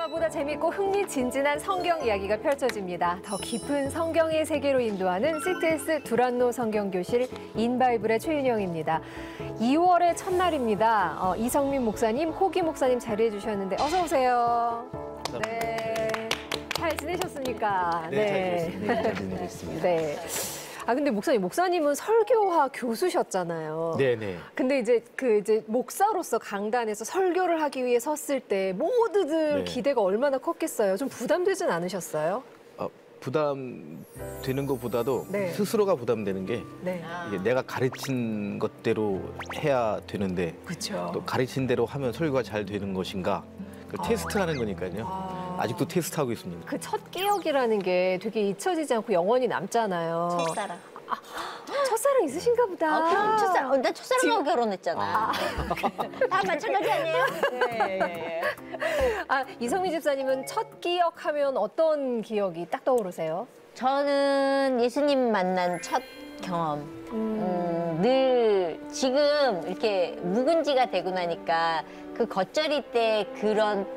드라마보다 재밌고 흥미진진한 성경 이야기가 펼쳐집니다. 더 깊은 성경의 세계로 인도하는 CTS 두란노 성경교실 인바이블의 최윤영입니다. 2월의 첫날입니다. 이성민 목사님, 호기 목사님 자리해 주셨는데 어서 오세요. 네, 잘 지내셨습니까? 네, 잘 지내고 있습니다. 네. 근데 목사님은 설교화 교수셨잖아요. 네네. 근데 이제 목사로서 강단에서 설교를 하기 위해 섰을 때 모두들 기대가 얼마나 컸겠어요. 좀 부담되진 않으셨어요? 부담되는 것보다도 스스로가 부담되는 게 이게 내가 가르친 것대로 해야 되는데 그쵸. 또 가르친 대로 하면 설교가 잘 되는 것인가 테스트하는 거니까요. 아직도 테스트하고 있습니다. 그 첫 기억이라는 게 되게 잊혀지지 않고 영원히 남잖아요. 첫사랑. 첫사랑 있으신가 보다. 그럼 첫사랑. 나 첫사랑하고 결혼했잖아. 다 마찬가지 아니에요? 네. 이성민 집사님은 첫 기억하면 어떤 기억이 딱 떠오르세요? 저는 예수님 만난 첫 경험. 늘 지금 이렇게 묵은지가 되고 나니까 그 겉절이 때 그런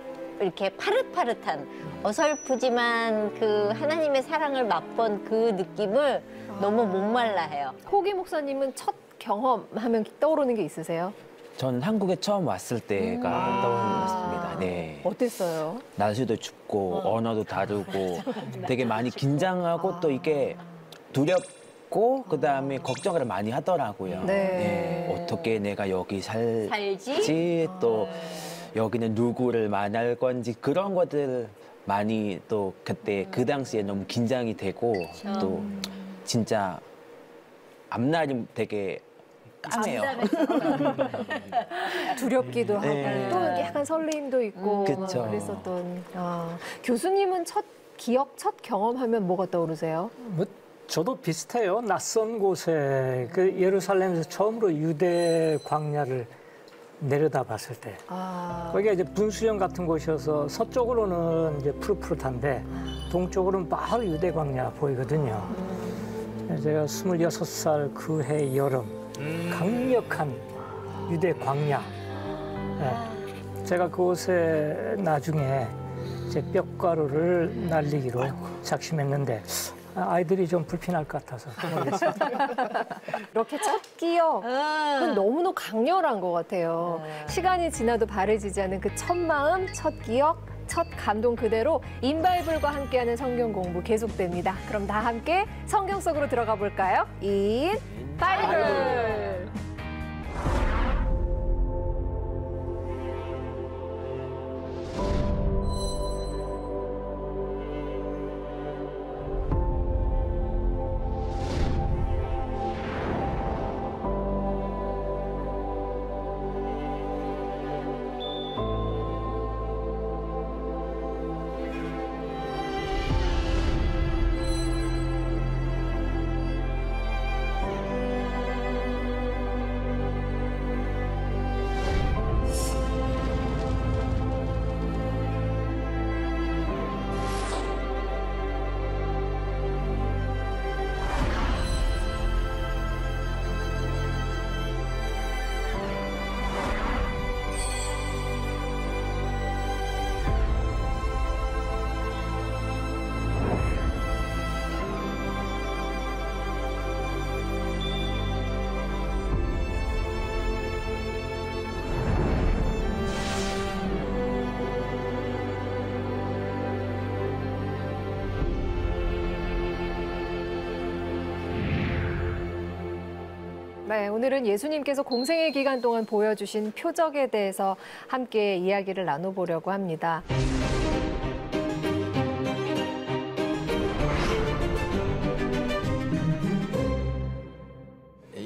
이렇게 파릇파릇한 어설프지만 그 하나님의 사랑을 맛본 그 느낌을 너무 목말라 해요. 호기 목사님은 첫 경험하면 떠오르는 게 있으세요? 전 한국에 처음 왔을 때가 떠올랐습니다. 네. 어땠어요? 날씨도 춥고 언어도 다르고 되게 많이 긴장하고 또 이게 두렵고 그다음에 걱정을 많이 하더라고요. 네. 어떻게 내가 여기 살지? 살지 또 여기는 누구를 만날 건지 그런 것들 많이 또 그때 그 당시에 너무 긴장이 되고 또 진짜 앞날이 되게 까매요. 두렵기도 하고 네. 또 약간 설레임도 있고 그쵸. 그랬었던. 교수님은 첫 기억, 첫 경험하면 뭐가 떠오르세요? 저도 비슷해요. 낯선 곳에 그 예루살렘에서 처음으로 유대 광야를 내려다 봤을 때 거기가 이제 분수령 같은 곳이어서 서쪽으로는 이제 푸릇푸릇한데 동쪽으로는 바로 유대 광야 보이거든요. 제가 26살 그 해 여름 강력한 유대 광야. 제가 그곳에 나중에 제 뼈가루를 날리기로 작심했는데 아이들이 좀 불편할 것 같아서 모르겠습니다. 이렇게 첫 기억은 너무너무 강렬한 것 같아요. 시간이 지나도 바래지지 않은 그 첫 마음, 첫 기억, 첫 감동 그대로 인바이블과 함께하는 성경 공부 계속됩니다. 그럼 다 함께 성경 속으로 들어가 볼까요? 인바이블! 네, 오늘은 예수님께서 공생의 기간 동안 보여주신 표적에 대해서 함께 이야기를 나눠보려고 합니다.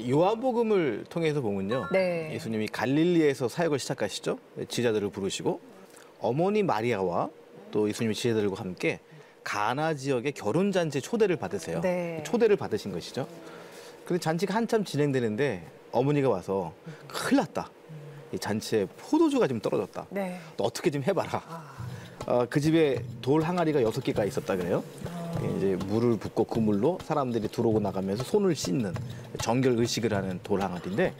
요한복음을 통해서 보면요. 예수님이 갈릴리에서 사역을 시작하시죠. 지자들을 부르시고 어머니 마리아와 또 예수님의 지자들과 함께 가나 지역의 결혼잔치에 초대를 받으세요. 초대를 받으신 것이죠. 근데 잔치가 한참 진행되는데 어머니가 와서 큰일 났다. 이 잔치에 포도주가 좀 떨어졌다. 너 어떻게 좀 해봐라. 그 집에 돌 항아리가 6개가 있었다 그래요. 이제 물을 붓고 그 물로 사람들이 들어오고 나가면서 손을 씻는 정결 의식을 하는 돌 항아리인데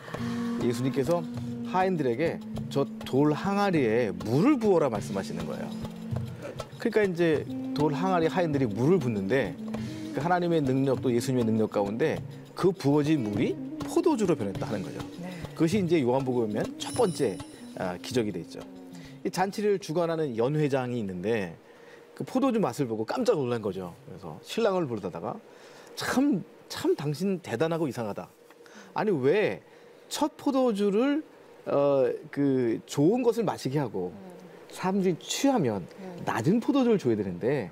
예수님께서 하인들에게 저 돌 항아리에 물을 부어라 말씀하시는 거예요. 그러니까 이제 돌 항아리 하인들이 물을 붓는데 그 하나님의 능력 또 예수님의 능력 가운데 그 부어진 물이 포도주로 변했다 하는 거죠. 그것이 이제 요한복음에 보면 첫 번째 기적이 돼 있죠. 이 잔치를 주관하는 연회장이 있는데 그 포도주 맛을 보고 깜짝 놀란 거죠. 그래서 신랑을 부르다가 참 당신 대단하고 이상하다. 아니 왜 첫 포도주를 그 좋은 것을 마시게 하고 사람들이 취하면 낮은 포도주를 줘야 되는데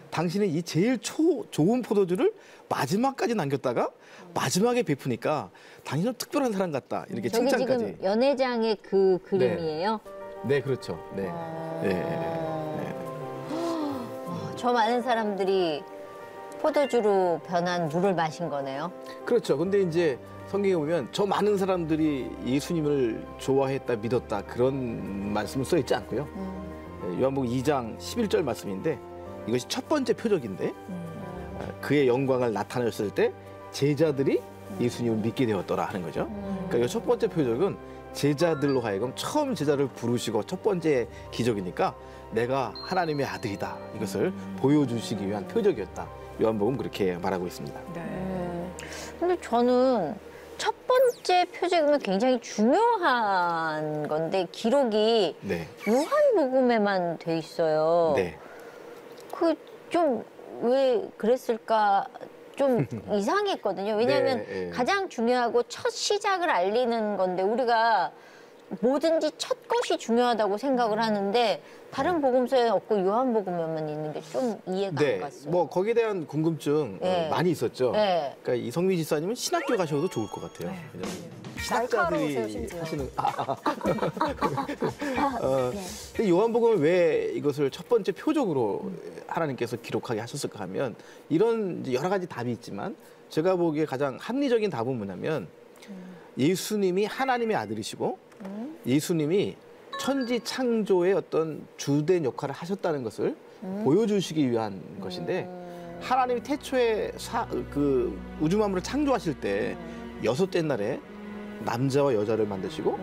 당신은 이 제일 좋은 포도주를 마지막까지 남겼다가 마지막에 베푸니까 당신은 특별한 사람 같다. 이렇게 저게 칭찬까지. 지금 연회장의 그 그림이에요? 네, 그렇죠. 네. 저 많은 사람들이 포도주로 변한 물을 마신 거네요. 그렇죠. 근데 이제 성경에 보면 저 많은 사람들이 예수님을 좋아했다, 믿었다 그런 말씀을 써 있지 않고요. 요한복음 2장 11절 말씀인데 이것이 첫 번째 표적인데 그의 영광을 나타냈을 때 제자들이 예수님을 믿게 되었더라 하는 거죠. 그러니까 이 첫 번째 표적은 제자들로 하여금 처음 제자를 부르시고 첫 번째 기적이니까 내가 하나님의 아들이다. 이것을 보여주시기 위한 표적이었다. 요한복음 그렇게 말하고 있습니다. 근데 저는 첫 번째 표적이면 굉장히 중요한 건데 기록이 네. 요한복음에만 돼 있어요. 네. 그 좀 왜 그랬을까 좀 이상했거든요. 왜냐하면 네, 네. 가장 중요하고 첫 시작을 알리는 건데 우리가 뭐든지 첫 것이 중요하다고 생각을 하는데 다른 복음서에 없고 요한복음에만 있는 게 좀 이해가 안 갔어요. 뭐 거기에 대한 궁금증 네. 많이 있었죠. 네. 그러니까 이성민 지사님은 신학교 가셔도 좋을 것 같아요. 날카로우세요, 신학자들이 심지어. 하시는. 근데 요한복음은 왜 이것을 첫 번째 표적으로 하나님께서 기록하게 하셨을까 하면 이런 이제 여러 가지 답이 있지만 제가 보기에 가장 합리적인 답은 뭐냐면 예수님이 하나님의 아들이시고 예수님이 천지 창조의 어떤 주된 역할을 하셨다는 것을 보여주시기 위한 것인데 하나님이 태초에 그 우주 만물을 창조하실 때 여섯째 날에 남자와 여자를 만드시고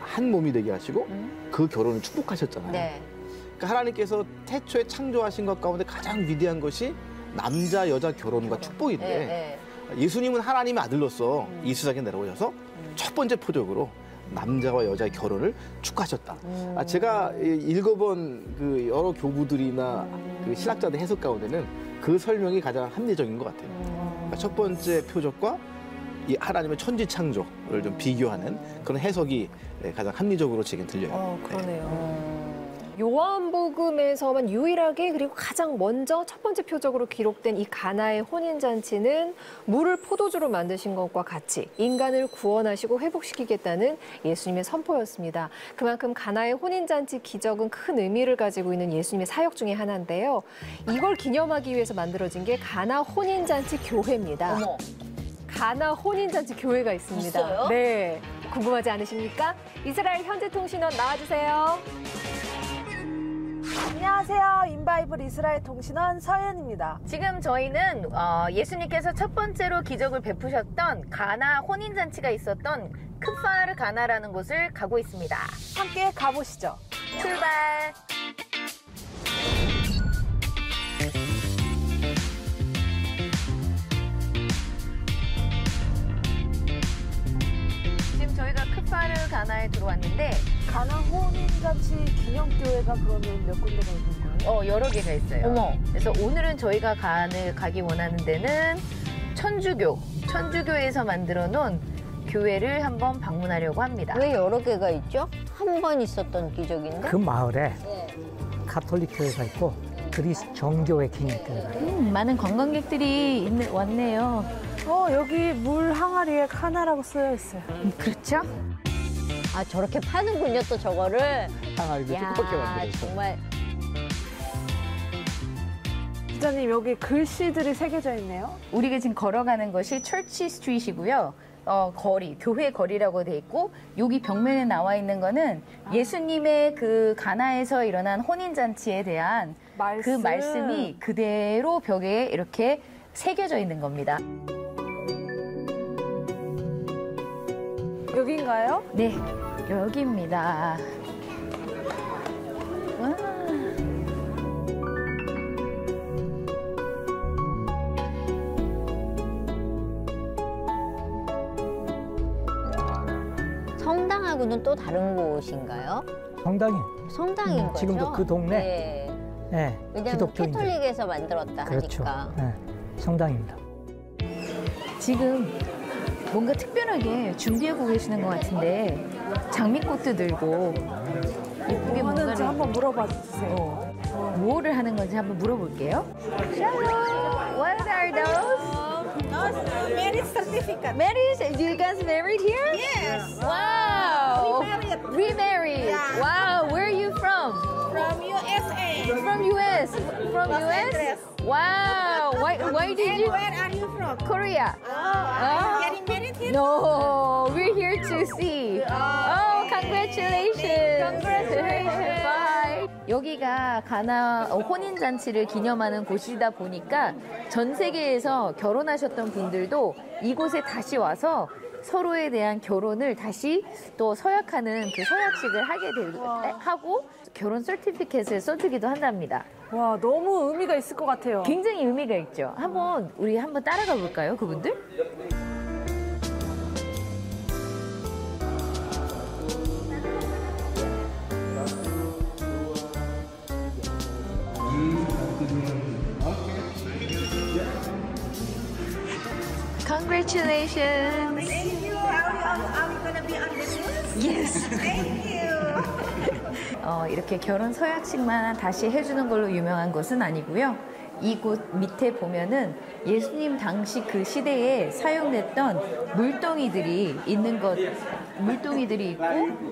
한 몸이 되게 하시고 그 결혼을 축복하셨잖아요. 네. 그러니까 하나님께서 태초에 창조하신 것 가운데 가장 위대한 것이 남자 여자 결혼과 축복인데 네. 예수님은 하나님의 아들로서 이 세상에 내려오셔서 첫 번째 표적으로 남자와 여자의 결혼을 축하하셨다. 제가 읽어본 그 여러 교부들이나 그 신학자들 해석 가운데는 그 설명이 가장 합리적인 것 같아요. 그러니까 첫 번째 표적과 이 하나님의 천지 창조를 좀 비교하는 그런 해석이 가장 합리적으로 제겐 들려요. 그러네요. 요한복음에서만 유일하게 그리고 가장 먼저 첫 번째 표적으로 기록된 이 가나의 혼인잔치는 물을 포도주로 만드신 것과 같이 인간을 구원하시고 회복시키겠다는 예수님의 선포였습니다. 그만큼 가나의 혼인잔치 기적은 큰 의미를 가지고 있는 예수님의 사역 중에 하나인데요. 이걸 기념하기 위해서 만들어진 게 가나 혼인잔치 교회입니다. 어머. 가나 혼인잔치 교회가 있습니다. 있어요? 네. 궁금하지 않으십니까? 이스라엘 현지통신원 나와주세요. 안녕하세요. 인바이블 이스라엘 통신원 서연입니다. 지금 저희는 예수님께서 첫 번째로 기적을 베푸셨던 가나 혼인잔치가 있었던 크파르 가나라는 곳을 가고 있습니다. 함께 가보시죠. 출발! 지금 저희가 크파르 가나에 들어왔는데 가나 혼인잔치 기념교회가 그러면 몇 군데가 있는 거예요? 여러 개가 있어요. 어머. 그래서 오늘은 저희가 가기 원하는 데는 천주교에서 만들어 놓은 교회를 한번 방문하려고 합니다. 왜 여러 개가 있죠? 한 번 있었던 기적인데? 그 마을에 가톨릭 교회가 있고 그리스 정교회 기념교회가 있고 많은 관광객들이 왔네요. 여기 물 항아리에 카나라고 쓰여 있어요. 그렇죠? 아, 저렇게 파는군요, 또 저거를. 항아리도 조그맣게 만들어서. 정말. 기자님, 여기 글씨들이 새겨져 있네요. 우리가 지금 걸어가는 것이 철치 스트릿이고요. 교회 거리라고 돼 있고 여기 벽면에 나와 있는 거는 예수님의 그 가나에서 일어난 혼인잔치에 대한 그 말씀이 그대로 벽에 이렇게 새겨져 있는 겁니다. 여긴가요? 네, 여기입니다. 와. 말고는 또 다른 곳인가요? 성당이 성당인 거죠? 지금도 그 동네? 네. 네, 왜냐면 기독교인들. 캐톨릭에서 만들었다 그렇죠. 하니까. 네, 성당입니다. 지금 뭔가 특별하게 준비하고 계시는 것 같은데 장미꽃도 들고 예쁘게 뭐 하는지 뭔가를 한번 물어봐 주세요. 뭐를 하는 건지 한번 물어볼게요. Shalom. What are those? Marriage certificate. Marriage? You guys married here? Yes. Wow. Remarried. Remarried. Yeah. Wow. Where are you from? From USA. From US. From Los US? Angeles. Wow. Why did And you? where are you from? Korea. Are you getting married here? No, we're here to see. Oh, congratulations. Congratulations. Bye. 여기가 가나 혼인 잔치를 기념하는 곳이다 보니까 전 세계에서 결혼하셨던 분들도 이곳에 다시 와서 서로에 대한 결혼을 다시 또 서약하는 그 서약식을 하고 결혼 서티피켓을 써주기도 한답니다. 와, 너무 의미가 있을 것 같아요. 굉장히 의미가 있죠. 우리 한번 따라가 볼까요, 그분들? Congratulations. Thank you. Are we gonna be on the news? Yes. Thank you. 이렇게 결혼 서약식만 다시 해주는 걸로 유명한 곳은 아니고요. 이곳 밑에 보면은 예수님 당시 그 시대에 사용됐던 물동이들이 물동이들이 있고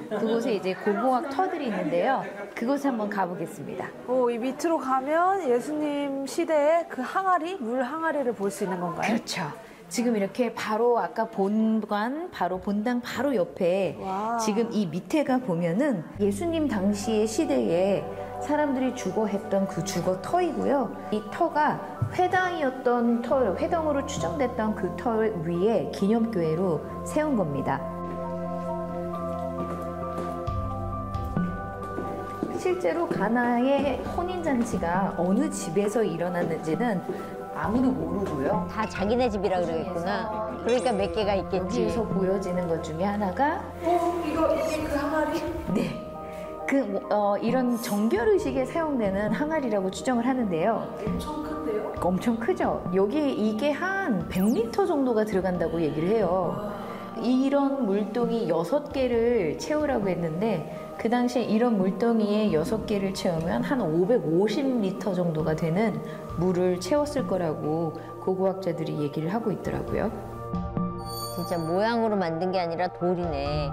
그곳에 이제 고고학 터들이 있는데요. 그곳에 한번 가보겠습니다. 이 밑으로 가면 예수님 시대의 그 항아리, 물 항아리를 볼 수 있는 건가요? 그렇죠. 지금 이렇게 바로 아까 본관, 바로 본당 바로 옆에 와. 지금 이 밑에가 보면은 예수님 당시의 시대에 사람들이 주거했던 그 주거 터이고요. 이 터가 회당이었던 터, 회당으로 추정됐던 그 터 위에 기념교회로 세운 겁니다. 실제로 가나의 혼인잔치가 어느 집에서 일어났는지는 아무도 모르고요. 다 자기네 집이라 그러겠구나. 그러니까 몇 개가 있겠지. 여기에서 보여지는 것 중에 하나가 이게 그 항아리? 네. 이런 정결 의식에 사용되는 항아리라고 추정을 하는데요. 엄청 큰데요? 엄청 크죠? 여기에 이게 한 100리터 정도가 들어간다고 얘기를 해요. 이런 물동이 6개를 채우라고 했는데 그 당시에 이런 물동이에 6개를 채우면 한 550리터 정도가 되는 물을 채웠을 거라고 고고학자들이 얘기를 하고 있더라고요. 진짜 모양으로 만든 게 아니라 돌이네.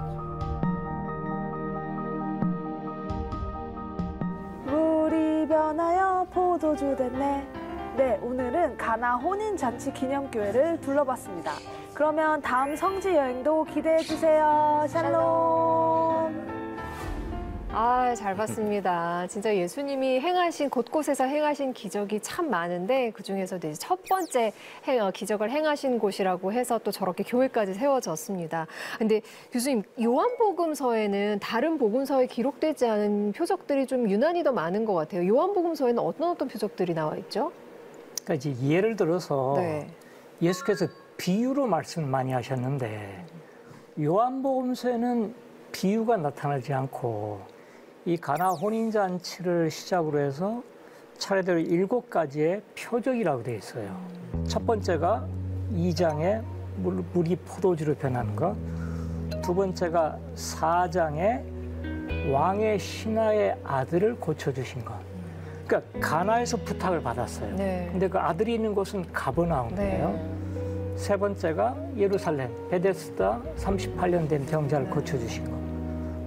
물이 변하여 포도주 됐네. 네, 오늘은 가나 혼인잔치 기념교회를 둘러봤습니다. 그러면 다음 성지 여행도 기대해 주세요. 샬롬. 잘 봤습니다. 진짜 예수님이 곳곳에서 행하신 기적이 참 많은데 그중에서 이제 첫 번째 기적을 행하신 곳이라고 해서 또 저렇게 교회까지 세워졌습니다. 근데 교수님, 요한복음서에는 다른 복음서에 기록되지 않은 표적들이 좀 유난히 더 많은 것 같아요. 요한복음서에는 어떤 표적들이 나와 있죠? 그러니까 이제 예를 들어서 네. 예수께서 비유로 말씀을 많이 하셨는데 요한복음서에는 비유가 나타나지 않고 이 가나 혼인잔치를 시작으로 해서 차례대로 7가지의 표적이라고 되어 있어요. 첫 번째가 2장에 물이 포도주로 변하는 것. 두 번째가 4장에 왕의 신하의 아들을 고쳐주신 것. 그러니까 가나에서 부탁을 받았어요. 네. 근데 그 아들이 있는 곳은 가버나움이에요. 세 번째가 예루살렘, 베데스다 38년 된 병자를 고쳐주신 것.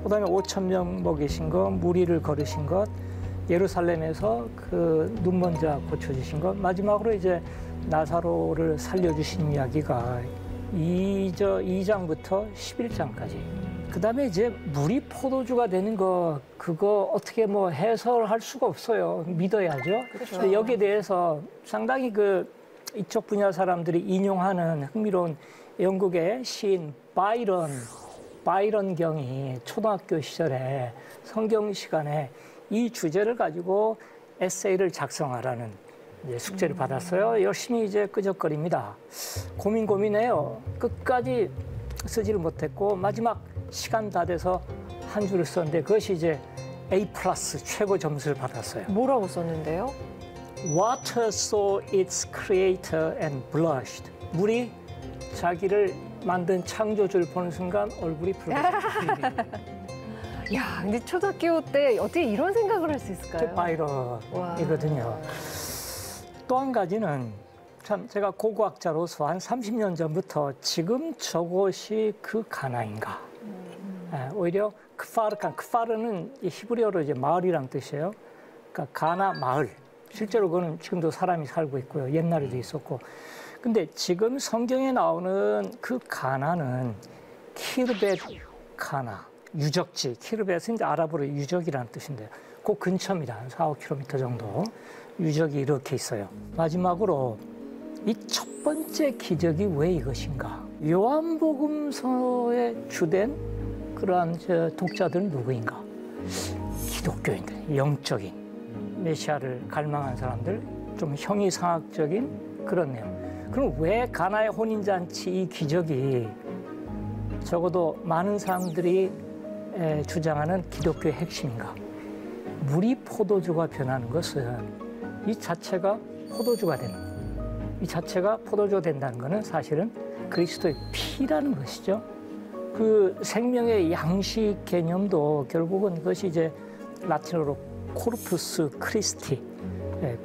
그다음에 5,000명 먹이신 것, 무리를 걸으신 것, 예루살렘에서 그 눈먼 자 고쳐주신 것, 마지막으로 이제 나사로를 살려주신 이야기가 2장부터 11장까지. 그다음에 이제 물이 포도주가 되는 거 그거 어떻게 뭐 해설할 수가 없어요. 믿어야죠. 그렇죠. 근데 여기에 대해서 상당히 이쪽 분야 사람들이 인용하는 흥미로운 영국의 시인 바이런 경이 초등학교 시절에 성경 시간에 이 주제를 가지고 에세이를 작성하라는 숙제를 받았어요. 열심히 이제 끄적거립니다. 고민해요. 끝까지 쓰지를 못했고 마지막 시간 다 돼서 한 줄을 썼는데 그것이 이제 A+ 최고 점수를 받았어요. 뭐라고 썼는데요? Water saw its creator and blushed. 물이 자기를 만든 창조주를 보는 순간 얼굴이 붉어졌어요. 야, 근데 초등학교 때 어떻게 이런 생각을 할 수 있을까요? 바이럴이거든요. 또 한 가지는 참 제가 고고학자로서 한 30년 전부터 지금 저곳이 그 가나인가. 오히려 크파르는 히브리어로 이제 마을이란 뜻이에요. 그러니까 가나 마을. 실제로 그거는 지금도 사람이 살고 있고요. 옛날에도 있었고. 근데 지금 성경에 나오는 그 가나는 키르벳 가나, 유적지. 키르벳은 이제 아랍어로 유적이라는 뜻인데요. 그 근처입니다. 한 4, 5km 정도. 유적이 이렇게 있어요. 마지막으로 이 첫 번째 기적이 왜 이것인가? 요한복음서에 주된 그러한 독자들은 누구인가? 기독교인들, 영적인 메시아를 갈망한 사람들, 좀 형이상학적인 그런 내용. 그럼 왜 가나의 혼인잔치 이 기적이 적어도 많은 사람들이 주장하는 기독교의 핵심인가? 물이 포도주가 변하는 것은 이 자체가 포도주가 되는, 이 자체가 포도주가 된다는 것은 사실은 그리스도의 피라는 것이죠. 그 생명의 양식 개념도 결국은 그것이 이제 라틴어로 코르푸스 크리스티,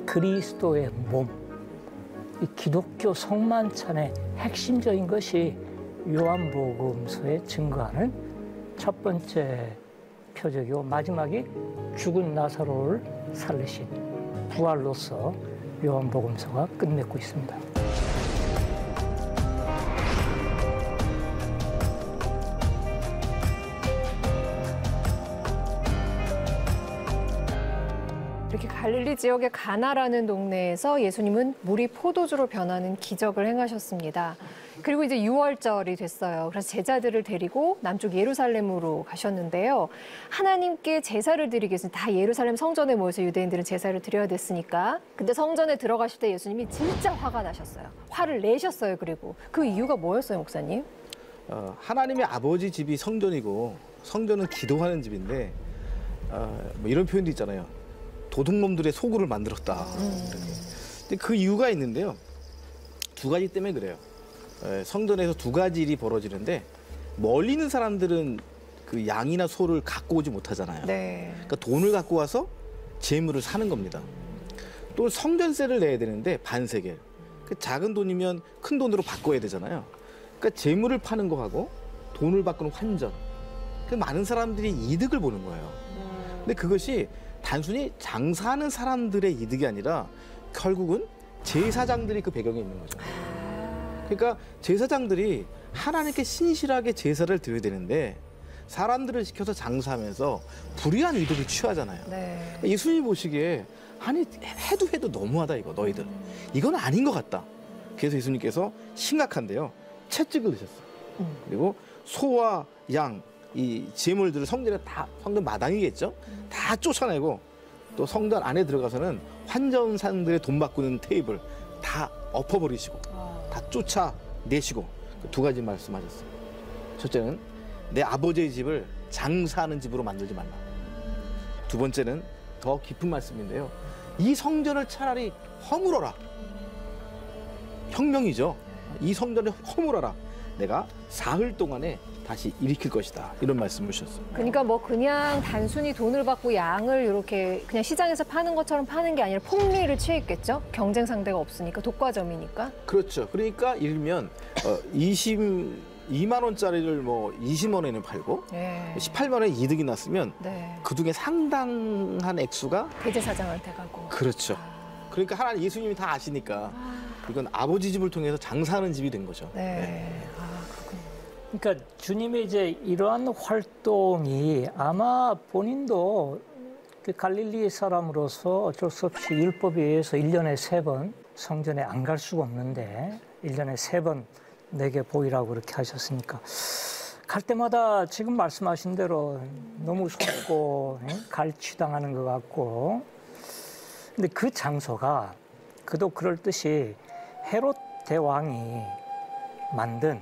그리스도의 몸. 이 기독교 성만찬의 핵심적인 것이 요한복음서에 증거하는 첫 번째 표적이고 마지막이 죽은 나사로를 살리신 부활로서 요한복음서가 끝맺고 있습니다. 이렇게 갈릴리 지역의 가나라는 동네에서 예수님은 물이 포도주로 변하는 기적을 행하셨습니다. 그리고 이제 6월절이 됐어요. 그래서 제자들을 데리고 남쪽 예루살렘으로 가셨는데요. 하나님께 제사를 드리기 위해서 다 예루살렘 성전에 모여서 유대인들은 제사를 드려야 됐으니까. 근데 성전에 들어가실 때 예수님이 진짜 화가 나셨어요. 화를 내셨어요. 그리고 그 이유가 뭐였어요, 목사님? 하나님의 아버지 집이 성전이고 성전은 기도하는 집인데 뭐 이런 표현도 있잖아요. 도둑놈들의 소굴을 만들었다. 근데 그 이유가 있는데요. 두 가지 때문에 그래요. 성전에서 두 가지 일이 벌어지는데 멀리 있는 사람들은 그 양이나 소를 갖고 오지 못하잖아요. 네. 그러니까 돈을 갖고 와서 재물을 사는 겁니다. 또 성전세를 내야 되는데 반세겔. 그 작은 돈이면 큰 돈으로 바꿔야 되잖아요. 그러니까 재물을 파는 거하고 돈을 바꾸는 환전. 그 많은 사람들이 이득을 보는 거예요. 근데 그것이 단순히 장사하는 사람들의 이득이 아니라 결국은 제사장들이 그 배경에 있는 거죠. 그러니까 제사장들이 하나님께 신실하게 제사를 드려야 되는데 사람들을 시켜서 장사하면서 불의한 이득을 취하잖아요. 네. 예수님이 보시기에 아니 해도 너무하다 이거 너희들. 이건 아닌 것 같다. 그래서 예수님께서 심각한데요. 채찍을 드셨어요. 그리고 소와 양, 이 제물들을 성전에 다 성전 마당이겠죠. 다 쫓아내고 또 성전 안에 들어가서는 환전사들의 돈 바꾸는 테이블 다 엎어버리시고 다 쫓아내시고 두 가지 말씀하셨어요. 첫째는 내 아버지의 집을 장사하는 집으로 만들지 말라. 두 번째는 더 깊은 말씀인데요. 이 성전을 차라리 허물어라. 혁명이죠. 이 성전을 허물어라. 내가 사흘 동안에 다시 일으킬 것이다. 이런 말씀을 주셨어요. 그러니까 뭐 그냥 단순히 돈을 받고 양을 이렇게 그냥 시장에서 파는 것처럼 파는 게 아니라 폭리를 취했겠죠? 경쟁 상대가 없으니까, 독과점이니까. 그렇죠. 그러니까 이르면 22만 원짜리를 뭐 20만 원에 팔고 네. 18만 원에 이득이 났으면 네. 그중에 상당한 액수가 대제사장한테 가고. 그렇죠. 그러니까 하나님 예수님이 다 아시니까 이건 아버지 집을 통해서 장사하는 집이 된 거죠. 네. 네. 그러니까 주님의 이제 이러한 활동이 아마 본인도 그 갈릴리 사람으로서 어쩔 수 없이 율법에 의해서 1년에 3번 성전에 안 갈 수가 없는데 1년에 3번 내게 보이라고 그렇게 하셨으니까 갈 때마다 지금 말씀하신 대로 너무 속고 갈취당하는 것 같고 근데 그 장소가 그도 그럴듯이 헤롯 대왕이 만든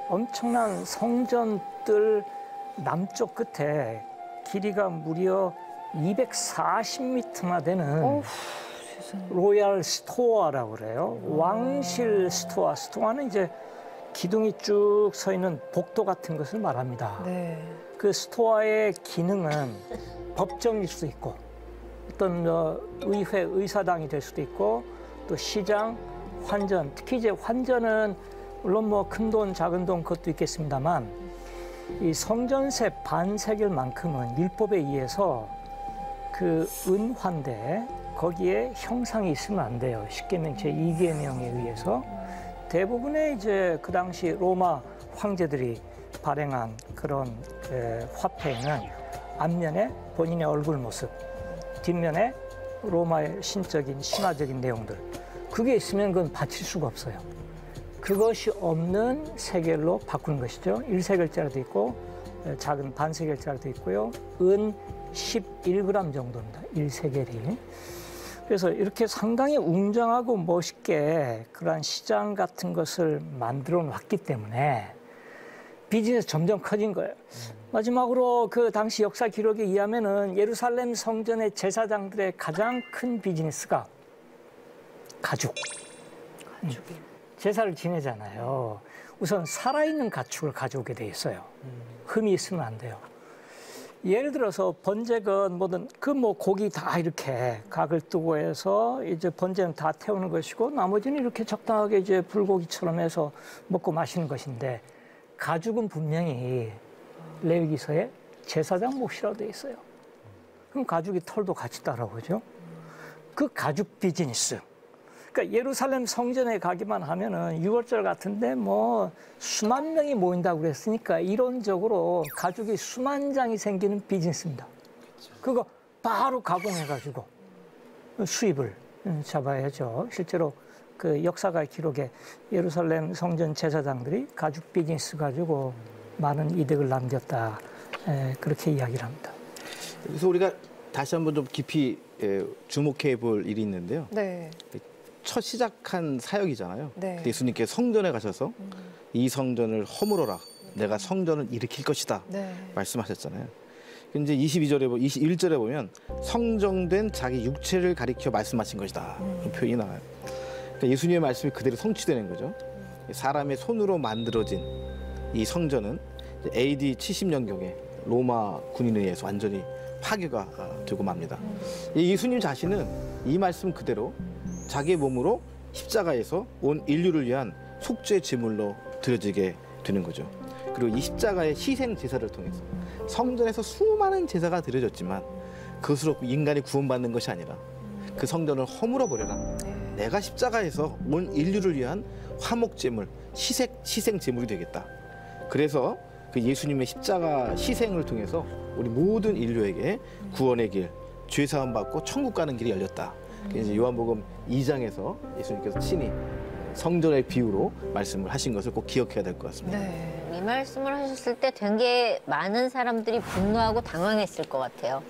엄청난 성전들 남쪽 끝에 길이가 무려 240m나 되는 로얄 스토어라고 그래요. 왕실 스토어. 스토어는 이제 기둥이 쭉 서 있는 복도 같은 것을 말합니다. 네. 그 스토어의 기능은 법정일 수도 있고 어떤 의회, 의사당이 될 수도 있고 또 시장, 환전, 특히 이제 환전은 물론 뭐 큰 돈, 작은 돈 그것도 있겠습니다만 이 성전세 반세겔만큼은 율법에 의해서 그 은환대 거기에 형상이 있으면 안 돼요. 십계명 제2계명에 의해서 대부분의 이제 그 당시 로마 황제들이 발행한 그런 화폐는 앞면에 본인의 얼굴 모습, 뒷면에 로마의 신적인 신화적인 내용들 그게 있으면 그건 바칠 수가 없어요. 그것이 없는 세겔로 바꾸는 것이죠. 1세겔짜리도 있고 작은 반세겔짜리도 있고요. 은 11g 정도입니다. 1세겔이. 그래서 이렇게 상당히 웅장하고 멋있게 그러한 시장 같은 것을 만들어 놨기 때문에 비즈니스 점점 커진 거예요. 마지막으로 그 당시 역사 기록에 의하면은 예루살렘 성전의 제사장들의 가장 큰 비즈니스가 가죽. 제사를 지내잖아요. 우선 살아있는 가축을 가져오게 돼 있어요. 흠이 있으면 안 돼요. 예를 들어서 번제건 뭐든 그 뭐 고기 다 이렇게 각을 뜨고 해서 이제 번제는 다 태우는 것이고 나머지는 이렇게 적당하게 이제 불고기처럼 해서 먹고 마시는 것인데 가죽은 분명히 레위기서에 제사장 몫이라고 돼 있어요. 그럼 가죽이 털도 같이 따라오죠. 그 가죽 비즈니스. 그러니까 예루살렘 성전에 가기만 하면은 6월절 같은데 뭐 수만 명이 모인다고 그랬으니까 이론적으로 가죽이 수만 장이 생기는 비즈니스입니다. 그거 바로 가공해가지고 수입을 잡아야죠. 실제로 그 역사가 기록에 예루살렘 성전 제사장들이 가죽 비즈니스 가지고 많은 이득을 남겼다. 그렇게 이야기를 합니다. 그래서 우리가 다시 한번 좀 깊이 주목해 볼 일이 있는데요. 네. 첫 시작한 사역이잖아요. 네. 예수님께서 성전에 가셔서 이 성전을 허물어라. 내가 성전을 일으킬 것이다. 네. 말씀하셨잖아요. 이제 21절에 보면 성정된 자기 육체를 가리켜 말씀하신 것이다. 그런 표현이 나와요. 그러니까 예수님의 말씀이 그대로 성취되는 거죠. 사람의 손으로 만들어진 이 성전은 AD 70년경에 로마 군인에 의해서 완전히 파괴가 되고 맙니다. 예수님 자신은 이 말씀 그대로 자기의 몸으로 십자가에서 온 인류를 위한 속죄 제물로 드려지게 되는 거죠. 그리고 이 십자가의 희생 제사를 통해서 성전에서 수많은 제사가 드려졌지만 그것으로 인간이 구원받는 것이 아니라 그 성전을 허물어 버려라. 내가 십자가에서 온 인류를 위한 화목 제물, 희생 제물이 되겠다. 그래서 그 예수님의 십자가 희생을 통해서 우리 모든 인류에게 구원의 길, 죄 사함 받고 천국 가는 길이 열렸다. 이제 요한복음 2장에서 예수님께서 친히 성전의 비유로 말씀을 하신 것을 꼭 기억해야 될 것 같습니다. 네. 이 말씀을 하셨을 때 되게 많은 사람들이 분노하고 당황했을 것 같아요.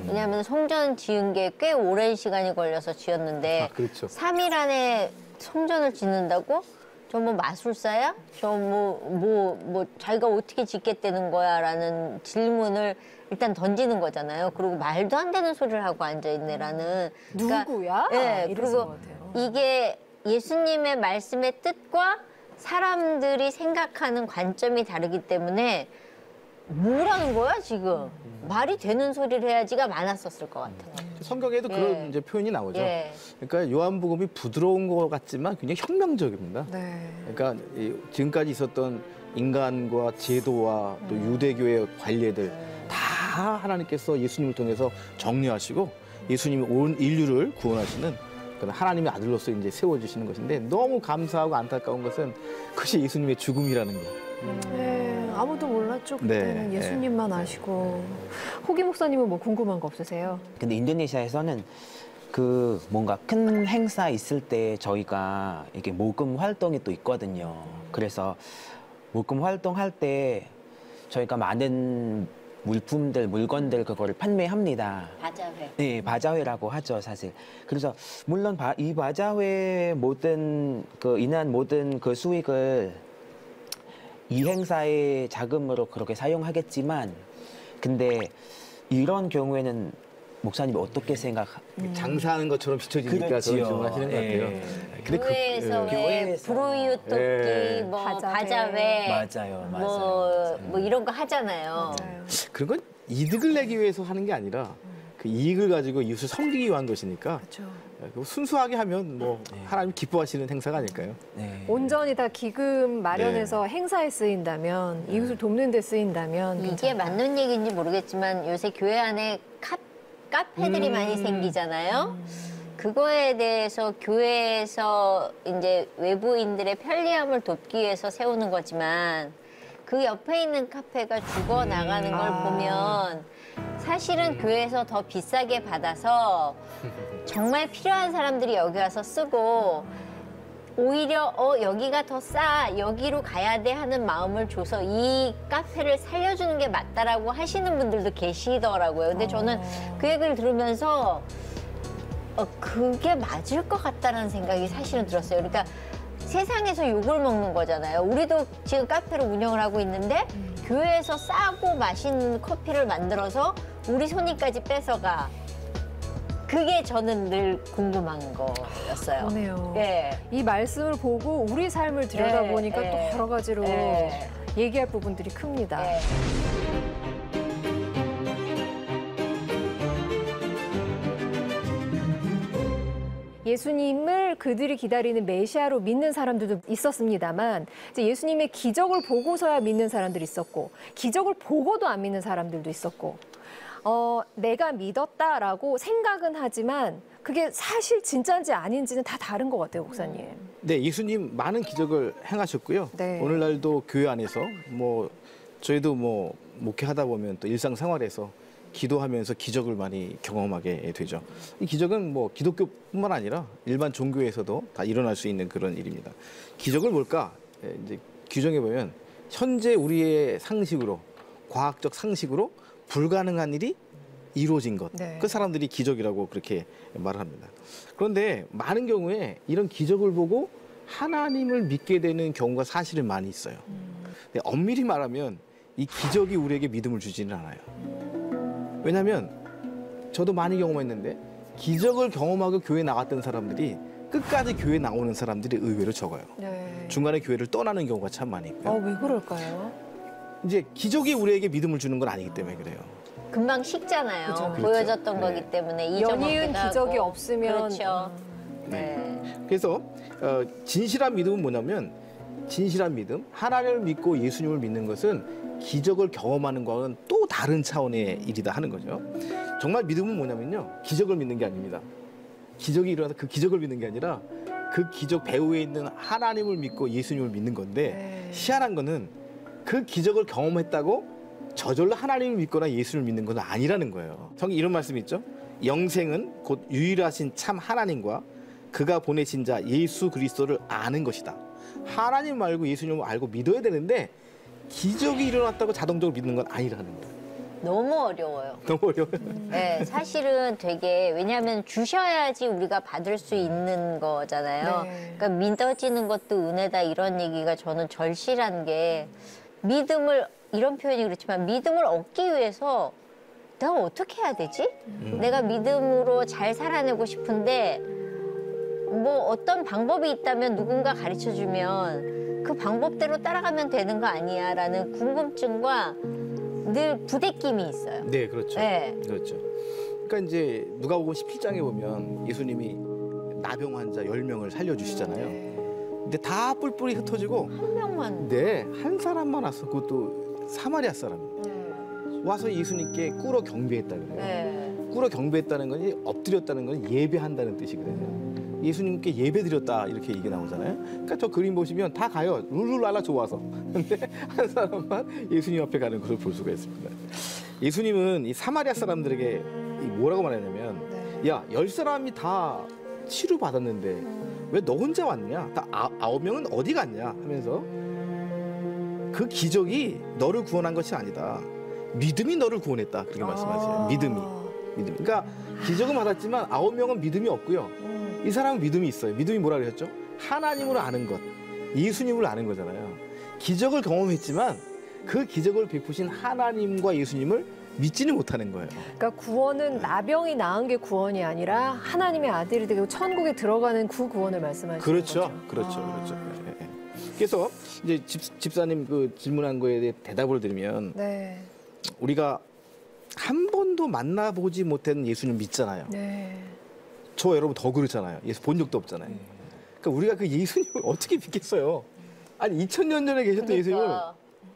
왜냐하면 성전 지은 게 꽤 오랜 시간이 걸려서 지었는데 그렇죠. 3일 안에 성전을 짓는다고? 저 뭐 마술사야? 저 뭐 자기가 어떻게 짓겠다는 거야? 라는 질문을 일단 던지는 거잖아요. 그리고 말도 안 되는 소리를 하고 앉아있네라는. 누구야? 네, 이랬을 그리고 것 같아요. 이게 예수님의 말씀의 뜻과 사람들이 생각하는 관점이 다르기 때문에 뭐라는 거야 지금? 말이 되는 소리를 해야지가 많았었을 것 같아요. 성경에도 그런 이제 표현이 나오죠. 예. 그러니까 요한복음이 부드러운 것 같지만 굉장히 혁명적입니다. 네. 그러니까 지금까지 있었던 인간과 제도와 또 유대교의 관례들 다 하나님께서 예수님을 통해서 정리하시고 예수님이 온 인류를 구원하시는 그런 하나님의 아들로서 이제 세워주시는 것인데 너무 감사하고 안타까운 것은 그것이 예수님의 죽음이라는 거. 네, 아무도 몰랐죠. 그때는 네, 예수님만 아시고. 호기 목사님은 뭐 궁금한 거 없으세요? 근데 인도네시아에서는 그 뭔가 큰 행사 있을 때 저희가 이게 모금 활동이 또 있거든요. 그래서 모금 활동할 때 저희가 많은 물건들 그거를 판매합니다. 바자회. 네, 바자회라고 하죠, 사실. 그래서 물론 이 바자회 인한 모든 그 수익을 이 행사의 자금으로 그렇게 사용하겠지만 근데 이런 경우에는 목사님이 어떻게 장사하는 것처럼 비춰지니까 그렇지요. 저는 질문하시는 것 같아요. 예. 근데 교회에서 왜 교회에서. 불우이웃 돕기, 예. 뭐 바자회. 바자회, 맞아요. 뭐 이런 거 하잖아요. 그런 건 이득을 내기 위해서 하는 게 아니라 그 이익을 가지고 이웃을 섬기기 위한 것이니까 순수하게 하면 뭐 하나님 기뻐하시는 행사가 아닐까요? 네. 온전히 다 기금 마련해서 네. 행사에 쓰인다면, 이웃을 돕는 데 쓰인다면 이게 괜찮아요. 맞는 얘기인지 모르겠지만 요새 교회 안에 카페들이 많이 생기잖아요. 그거에 대해서 교회에서 이제 외부인들의 편리함을 돕기 위해서 세우는 거지만 그 옆에 있는 카페가 죽어 나가는 걸 보면 사실은 교회에서 더 비싸게 받아서 정말 필요한 사람들이 여기 와서 쓰고 오히려 여기가 더 싸, 여기로 가야 돼 하는 마음을 줘서 이 카페를 살려주는 게 맞다라고 하시는 분들도 계시더라고요. 근데 저는 그 얘기를 들으면서 그게 맞을 것 같다는 생각이 사실은 들었어요. 그러니까 세상에서 욕을 먹는 거잖아요. 우리도 지금 카페를 운영을 하고 있는데 교회에서 싸고 맛있는 커피를 만들어서 우리 손님까지 뺏어가. 그게 저는 늘 궁금한 거였어요. 그러네요. 예. 이 말씀을 보고 우리 삶을 들여다보니까 예, 또 예. 여러 가지로 예. 얘기할 부분들이 큽니다. 예. 예수님을 그들이 기다리는 메시아로 믿는 사람들도 있었습니다만 이제 예수님의 기적을 보고서야 믿는 사람들이 있었고 기적을 보고도 안 믿는 사람들도 있었고 내가 믿었다라고 생각은 하지만 그게 사실 진짜인지 아닌지는 다 다른 것 같아요, 목사님. 네, 예수님 많은 기적을 행하셨고요. 네. 오늘날도 교회 안에서 뭐 저희도 뭐 목회하다 보면 또 일상생활에서 기도하면서 기적을 많이 경험하게 되죠. 이 기적은 뭐 기독교뿐만 아니라 일반 종교에서도 다 일어날 수 있는 그런 일입니다. 기적을 뭘까? 이제 규정해 보면 현재 우리의 상식으로 과학적 상식으로 불가능한 일이 이루어진 것. 네. 그 사람들이 기적이라고 그렇게 말을 합니다. 그런데 많은 경우에 이런 기적을 보고 하나님을 믿게 되는 경우가 사실은 많이 있어요. 근데 엄밀히 말하면 이 기적이 우리에게 믿음을 주지는 않아요. 왜냐하면 저도 많이 경험했는데 기적을 경험하고 교회 나갔던 사람들이 끝까지 교회 나오는 사람들이 의외로 적어요. 네. 중간에 교회를 떠나는 경우가 참 많이 있고요. 왜 그럴까요? 이제 기적이 우리에게 믿음을 주는 건 아니기 때문에 그래요. 금방 식잖아요. 그죠. 보여졌던 그렇죠. 거기 때문에 연이은 잊어먹기도 기적이 하고. 없으면 그렇죠. 네. 그래서 진실한 믿음은 뭐냐면 진실한 믿음, 하나님을 믿고 예수님을 믿는 것은 기적을 경험하는 것과는 또 다른 차원의 일이다 하는 거죠. 정말 믿음은 뭐냐면요. 기적을 믿는 게 아닙니다. 기적이 일어나서 그 기적을 믿는 게 아니라 그 기적 배후에 있는 하나님을 믿고 예수님을 믿는 건데 희한한 거는 그 기적을 경험했다고 저절로 하나님을 믿거나 예수를 믿는 건 아니라는 거예요. 성경 이런 말씀이 있죠. 영생은 곧 유일하신 참 하나님과 그가 보내신 자 예수 그리스도를 아는 것이다. 하나님 말고 예수님을 알고 믿어야 되는데 기적이 일어났다고 자동적으로 믿는 건 아니라는 거예요. 너무 어려워요. 너무 어려워요. 네, 사실은 되게 왜냐하면 주셔야지 우리가 받을 수 있는 거잖아요. 네. 그러니까 믿어지는 것도 은혜다 이런 얘기가 저는 절실한 게 믿음을 이런 표현이 그렇지만 믿음을 얻기 위해서 내가 어떻게 해야 되지? 내가 믿음으로 잘 살아내고 싶은데 뭐 어떤 방법이 있다면 누군가 가르쳐주면 그 방법대로 따라가면 되는 거 아니야 라는 궁금증과 늘 부대낌이 있어요. 네, 그렇죠. 네. 그렇죠. 그러니까 이제 누가복음 17장에 보면 예수님이 나병 환자 10명을 살려주시잖아요. 근데 다 뿔뿔이 흩어지고 한 명만. 네, 한 사람만 왔어. 그것도 사마리아 사람입니다. 와서 예수님께 꿇어 경배했다 그래요. 네. 꿇어 경배했다는 건 엎드렸다는 건 예배한다는 뜻이거든요. 예수님께 예배드렸다 이렇게 얘기 나오잖아요. 그러니까 저 그림 보시면 다 가요. 룰루랄라 좋아서. 근데 한 사람만 예수님 앞에 가는 것을 볼 수가 있습니다. 예수님은 이 사마리아 사람들에게 뭐라고 말하냐면 야, 10사람이 다 치료받았는데 왜 너 혼자 왔냐? 다 9명은 어디 갔냐? 하면서 그 기적이 너를 구원한 것이 아니다. 믿음이 너를 구원했다. 그렇게 말씀하세요. 믿음이. 그러니까 기적은 받았지만 9명은 믿음이 없고요. 이 사람은 믿음이 있어요. 믿음이 뭐라 그랬죠? 하나님을 아는 것, 예수님을 아는 거잖아요. 기적을 경험했지만 그 기적을 베푸신 하나님과 예수님을 믿지는 못하는 거예요. 그러니까 구원은 나병이 나은 게 구원이 아니라 하나님의 아들이 되고 천국에 들어가는 그 구원을 말씀하시는 그렇죠. 거죠. 그렇죠. 예, 예. 그래서 이제 집사님 그 질문한 거에 대해 대답을 드리면 네. 우리가 한 번도 만나보지 못한 예수님 믿잖아요. 네. 저 여러분 더 그렇잖아요. 예수 본 적도 없잖아요. 그러니까 우리가 그 예수님을 어떻게 믿겠어요? 아니 2000년 전에 계셨던 예수님을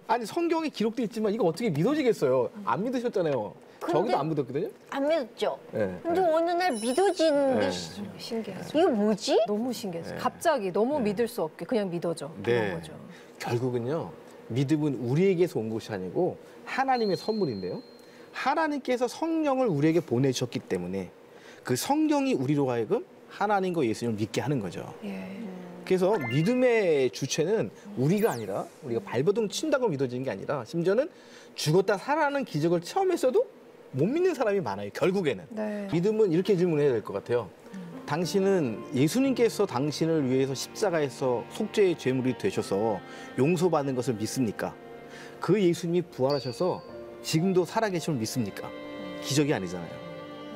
아니 성경에 기록돼 있지만 이거 어떻게 믿어지겠어요? 안 믿으셨잖아요. 저기도 안 믿었거든요. 안 믿었죠. 네. 근데 어느 날 믿어진 게 신기하죠. 이거 뭐지? 너무 신기했어요. 갑자기 너무 믿을 수 없게 그냥 믿어져. 그런 거죠. 결국은요. 믿음은 우리에게서 온 것이 아니고 하나님의 선물인데요. 하나님께서 성령을 우리에게 보내주셨기 때문에 그 성령이 우리로 하여금 하나님과 예수님을 믿게 하는 거죠. 예. 그래서 믿음의 주체는 우리가 아니라 우리가 발버둥 친다고 믿어지는 게 아니라 심지어는 죽었다 살아나는 기적을 체험했어도 못 믿는 사람이 많아요. 결국에는. 네. 믿음은 이렇게 질문해야 될 것 같아요. 당신은 예수님께서 당신을 위해서 십자가에서 속죄의 죄물이 되셔서 용서받는 것을 믿습니까? 그 예수님이 부활하셔서 지금도 살아계심을 믿습니까? 기적이 아니잖아요.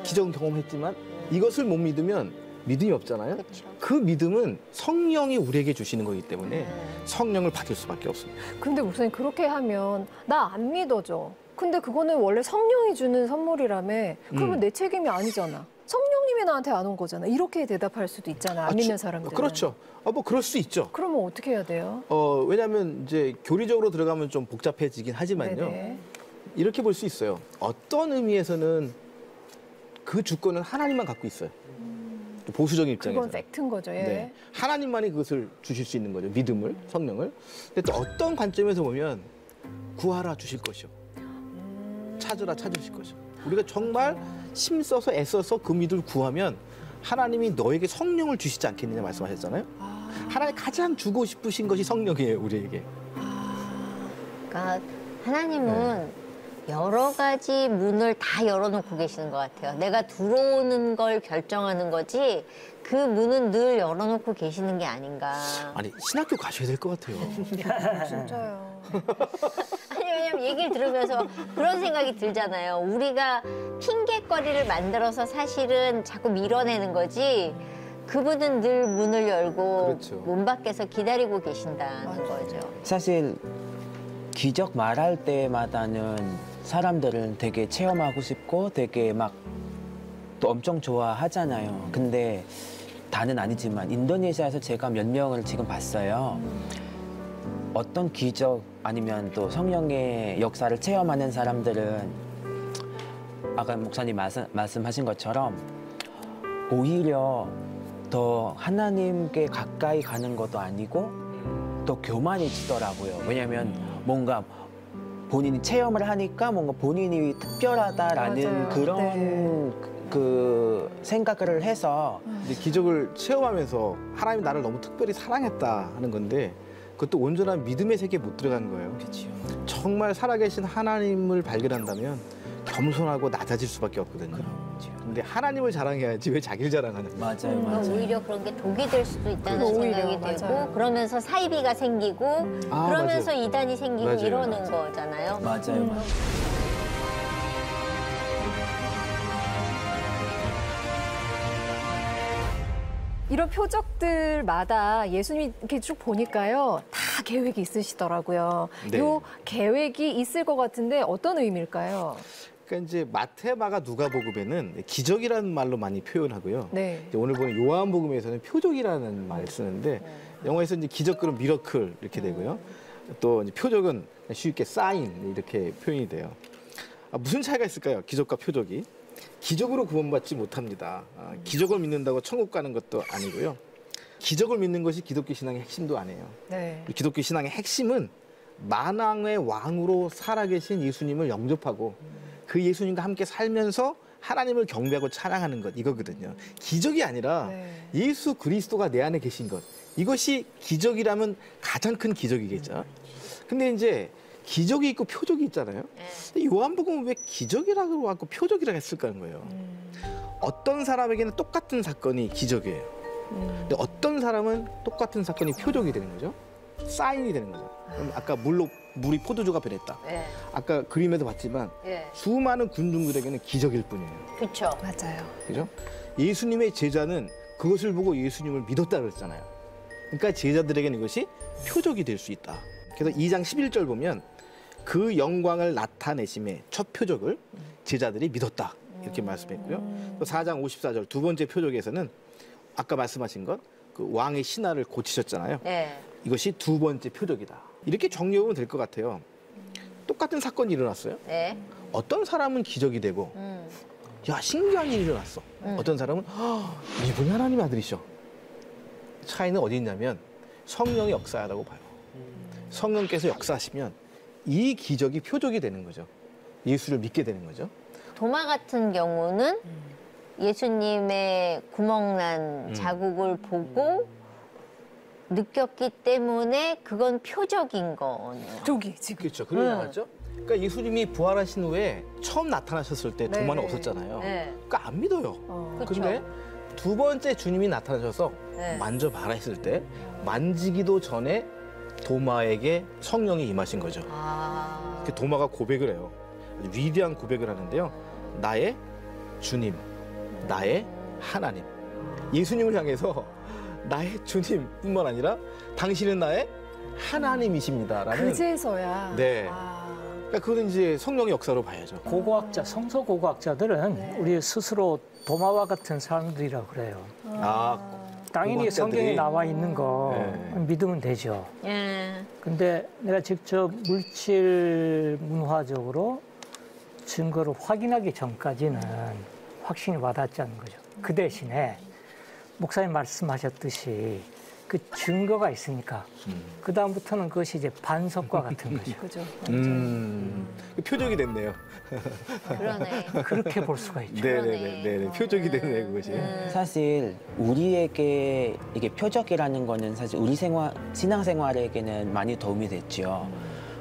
기적은 경험했지만 이것을 못 믿으면 믿음이 없잖아요. 그쵸. 그 믿음은 성령이 우리에게 주시는 거기 때문에 성령을 받을 수밖에 없습니다. 근데 목사님 그렇게 하면 나 안 믿어져. 근데 그거는 원래 성령이 주는 선물이라며. 그러면 내 책임이 아니잖아. 성령님이 나한테 안 온 거잖아. 이렇게 대답할 수도 있잖아. 안 믿는 사람들은. 그렇죠. 뭐 그럴 수 있죠. 그러면 어떻게 해야 돼요? 왜냐하면 이제 교리적으로 들어가면 좀 복잡해지긴 하지만요. 네네. 이렇게 볼 수 있어요. 어떤 의미에서는 그 주권은 하나님만 갖고 있어요. 보수적인 입장에서. 그건 팩트인 거죠. 예. 네. 하나님만이 그것을 주실 수 있는 거죠. 믿음을, 성령을. 근데 또 어떤 관점에서 보면 구하라 주실 것이요. 찾으라 찾으실 것이요. 우리가 정말 힘써서 애써서 그 믿음을 구하면 하나님이 너에게 성령을 주시지 않겠느냐 말씀하셨잖아요. 하나님 가장 주고 싶으신 것이 성령이에요, 우리에게. 그러니까 하나님은 여러 가지 문을 다 열어놓고 계시는 것 같아요. 내가 들어오는 걸 결정하는 거지 그 문은 늘 열어놓고 계시는 게 아닌가. 아니, 신학교 가셔야 될 것 같아요. 진짜요. 아니 왜냐면 얘기를 들으면서 그런 생각이 들잖아요. 우리가 핑계거리를 만들어서 사실은 자꾸 밀어내는 거지 그분은 늘 문을 열고 그렇죠. 문 밖에서 기다리고 계신다는 거죠. 사실 기적 말할 때마다는 사람들은 되게 체험하고 싶고 되게 막 또 엄청 좋아하잖아요. 근데 다는 아니지만 인도네시아에서 제가 몇 명을 지금 봤어요. 어떤 기적 아니면 또 성령의 역사를 체험하는 사람들은 아까 목사님 말씀하신 것처럼 오히려 더 하나님께 가까이 가는 것도 아니고 더 교만해지더라고요. 왜냐하면 뭔가 본인이 체험을 하니까 뭔가 본인이 특별하다라는 맞아요. 그런 네. 그 생각을 해서 이제 기적을 체험하면서 하나님이 나를 너무 특별히 사랑했다 하는 건데 그것도 온전한 믿음의 세계에 못 들어간 거예요. 그렇죠. 정말 살아계신 하나님을 발견한다면 겸손하고 낮아질 수밖에 없거든요. 근데 하나님을 자랑해야지 왜 자기를 자랑하는 거예요? 맞아요, 맞아요. 오히려 그런 게 독이 될 수도 있다는 그거 생각이 오히려, 들고 맞아요. 그러면서 사이비가 생기고 그러면서 맞아요. 이단이 생기고 맞아요, 이러는 맞아요. 거잖아요. 맞아요. 이런 표적들마다 예수님이 이렇게 쭉 보니까요. 다 계획이 있으시더라고요. 네. 요 계획이 있을 것 같은데 어떤 의미일까요? 그러니까 이제 마태, 마가, 누가복음에는 기적이라는 말로 많이 표현하고요. 네. 이제 오늘 보는 요한복음에서는 표적이라는 말을 쓰는데 영어에서 이제 기적 그럼 미러클 이렇게 되고요. 또 이제 표적은 쉽게 사인 이렇게 표현이 돼요. 무슨 차이가 있을까요? 기적과 표적이. 기적으로 구원받지 못합니다. 기적을 믿는다고 천국 가는 것도 아니고요. 기적을 믿는 것이 기독교 신앙의 핵심도 아니에요. 네. 기독교 신앙의 핵심은 만왕의 왕으로 살아계신 예수님을 영접하고 그 예수님과 함께 살면서 하나님을 경배하고 찬양하는 것 이거거든요. 기적이 아니라 네. 예수 그리스도가 내 안에 계신 것 이것이 기적이라면 가장 큰 기적이겠죠. 근데 이제 기적이 있고 표적이 있잖아요. 근데 요한복음은 왜 기적이라고 하고 표적이라고 했을까 하는 거예요. 어떤 사람에게는 똑같은 사건이 기적이에요. 근데 어떤 사람은 똑같은 사건이 표적이 되는 거죠. 사인이 되는 거죠. 그럼 아까 물이 포도주가 변했다. 네. 아까 그림에도 봤지만 네. 수많은 군중들에게는 기적일 뿐이에요. 그렇죠. 맞아요. 그죠? 예수님의 제자는 그것을 보고 예수님을 믿었다 그랬잖아요. 그러니까 제자들에게는 이것이 표적이 될 수 있다. 그래서 2장 11절 보면 그 영광을 나타내심의 첫 표적을 제자들이 믿었다. 이렇게 말씀했고요. 또 4장 54절 두 번째 표적에서는 아까 말씀하신 것, 그 왕의 신하를 고치셨잖아요. 네. 이것이 두 번째 표적이다. 이렇게 정리해보면 될 것 같아요. 똑같은 사건이 일어났어요. 네. 어떤 사람은 기적이 되고 야 신기한 일이 일어났어. 어떤 사람은 이분이 하나님의 아들이셔. 차이는 어디 있냐면 성령의 역사라고 봐요. 성령께서 역사하시면 이 기적이 표적이 되는 거죠. 예수를 믿게 되는 거죠. 도마 같은 경우는 예수님의 구멍난 자국을 보고 느꼈기 때문에 그건 표적인 거네요. 저기 지금. 그렇죠. 그러게 나왔죠. 그러니까 예수님이 부활하신 후에 처음 나타나셨을 때 네. 도마는 없었잖아요. 네. 그러니까 안 믿어요. 그쵸. 근데 두 번째 주님이 나타나셔서 네. 만져봐라 했을 때 만지기도 전에 도마에게 성령이 임하신 거죠. 아. 그 도마가 고백을 해요. 위대한 고백을 하는데요. 나의 주님, 나의 하나님. 예수님을 향해서 나의 주님뿐만 아니라 당신은 나의 하나님이십니다라는. 그제서야. 네. 아. 그러니까 그건 이제 성령의 역사로 봐야죠. 고고학자, 성서 고고학자들은 네. 우리 스스로 도마와 같은 사람들이라고 그래요. 아, 당연히 고고학자들이- 성경에 나와 있는 거 네. 믿으면 되죠. 예. 근데 내가 직접 물질 문화적으로 증거를 확인하기 전까지는 확신이 와닿지 않는 거죠. 그 대신에 목사님 말씀하셨듯이 그 증거가 있으니까 그 다음부터는 그것이 이제 반석과 같은 거죠. 그죠. 표적이 됐네요. 그러네. 그렇게 볼 수가 있죠. 네네네. 표적이 됐네 그것이. 사실 우리에게 이게 표적이라는 거는 사실 우리 신앙생활에게는 많이 도움이 됐죠.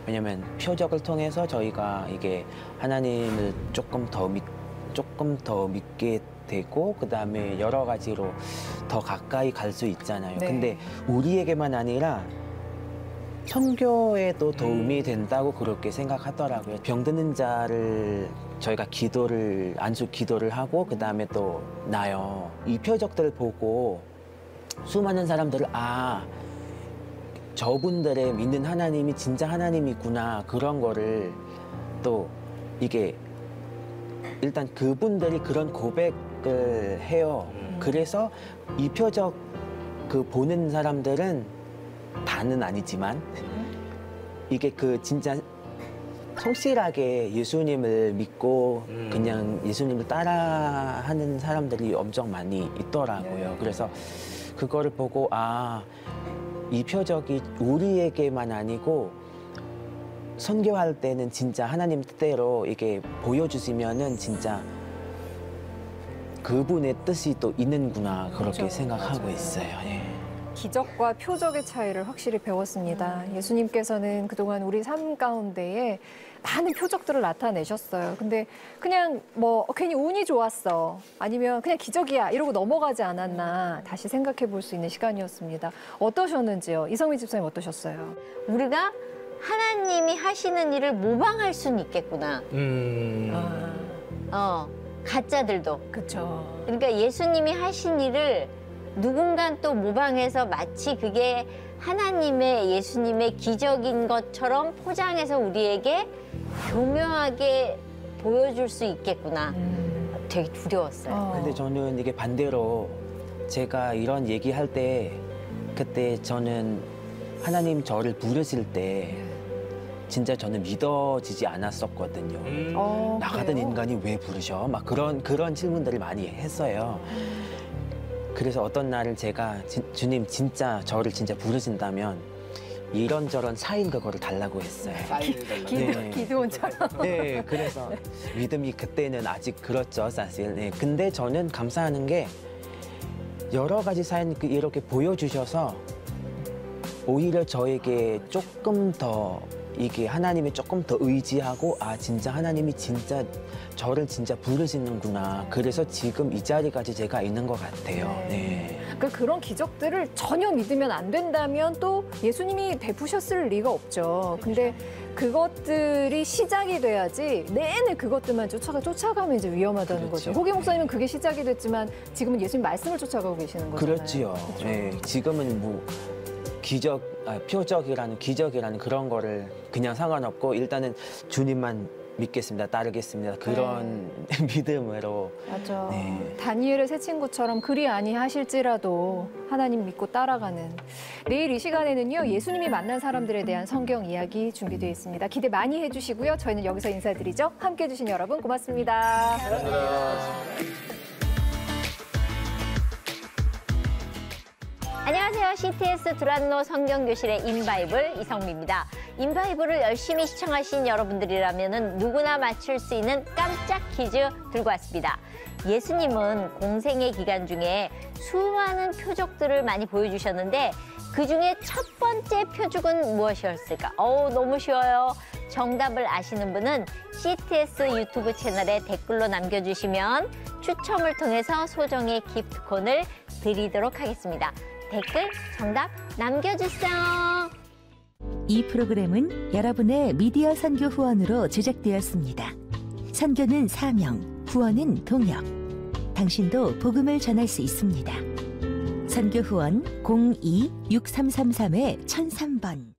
왜냐하면 표적을 통해서 저희가 이게 하나님을 조금 더 믿게 되고 그 다음에 여러 가지로 더 가까이 갈 수 있잖아요. 네. 근데 우리에게만 아니라 선교에도 도움이 된다고 그렇게 생각하더라고요. 병드는 자를 저희가 안수 기도를 하고 그 다음에 또 나요. 이 표적들을 보고 수많은 사람들을 저분들의 믿는 하나님이 진짜 하나님이구나 그런 거를 또 이게 일단 그분들이 그런 고백을 해요. 그래서 이 표적 보는 사람들은 다는 아니지만 이게 진짜 성실하게 예수님을 믿고 그냥 예수님을 따라하는 사람들이 엄청 많이 있더라고요. 그래서 그거를 보고 이 표적이 우리에게만 아니고 선교할 때는 진짜 하나님 뜻대로 이게 보여주시면은 진짜 그분의 뜻이 또 있는구나 그렇게 생각하고 있어요. 예. 기적과 표적의 차이를 확실히 배웠습니다. 예수님께서는 그동안 우리 삶 가운데에 많은 표적들을 나타내셨어요. 근데 그냥 괜히 운이 좋았어. 아니면 그냥 기적이야. 이러고 넘어가지 않았나 다시 생각해 볼 수 있는 시간이었습니다. 어떠셨는지요? 이성민 집사님 어떠셨어요? 우리가 하나님이 하시는 일을 모방할 수는 있겠구나. 가짜들도. 그렇죠. 그러니까 예수님이 하신 일을 누군가 또 모방해서 마치 그게 하나님의 예수님의 기적인 것처럼 포장해서 우리에게 교묘하게 보여줄 수 있겠구나. 되게 두려웠어요. 근데 저는 이게 반대로 제가 이런 얘기할 때 그때 저는 하나님 저를 부르실 때 진짜 저는 믿어지지 않았었거든요. 나 같은 그래요? 인간이 왜 부르셔? 막 그런 질문들을 많이 했어요. 그래서 어떤 날은 제가 주님 진짜 저를 진짜 부르신다면 이런저런 사인 그거를 달라고 했어요. 기도원처럼. 네, 그래서 믿음이 그때는 아직 그렇죠, 사실. 네, 근데 저는 감사하는 게 여러 가지 사인 이렇게 보여주셔서 오히려 저에게 조금 더 이게 하나님이 조금 더 의지하고 아 진짜 하나님이 진짜 저를 진짜 부르시는구나. 그래서 지금 이 자리까지 제가 있는 것 같아요. 네. 그러니까 그런 기적들을 전혀 믿으면 안 된다면 또 예수님이 베푸셨을 리가 없죠. 근데 그것들이 시작이 돼야지 내내 그것들만 쫓아가면 이제 위험하다는 거죠. 호기 목사님은 그게 시작이 됐지만 지금은 예수님 말씀을 쫓아가고 계시는 거잖아요. 그렇지요. 네. 지금은 뭐 기적이라는 그런 거를 그냥 상관없고 일단은 주님만 믿겠습니다. 따르겠습니다. 그런 믿음으로. 맞아. 네. 다니엘의 세 친구처럼 그리 아니하실지라도 하나님 믿고 따라가는. 내일 이 시간에는요. 예수님이 만난 사람들에 대한 성경 이야기 준비되어 있습니다. 기대 많이 해주시고요. 저희는 여기서 인사드리죠. 함께해 주신 여러분 고맙습니다. 안녕하세요. CTS 두란노 성경교실의 인바이블 이성미입니다. 인바이블을 열심히 시청하신 여러분들이라면 누구나 맞출 수 있는 깜짝 퀴즈 들고 왔습니다. 예수님은 공생의 기간 중에 수많은 표적들을 많이 보여주셨는데 그중에 첫 번째 표적은 무엇이었을까? 너무 쉬워요. 정답을 아시는 분은 CTS 유튜브 채널에 댓글로 남겨주시면 추첨을 통해서 소정의 기프트콘을 드리도록 하겠습니다. 댓글 정답 남겨주세요. 이 프로그램은 여러분의 미디어 선교 후원으로 제작되었습니다. 선교는 사명, 후원은 동역. 당신도 복음을 전할 수 있습니다. 선교 후원 02-6333-1003번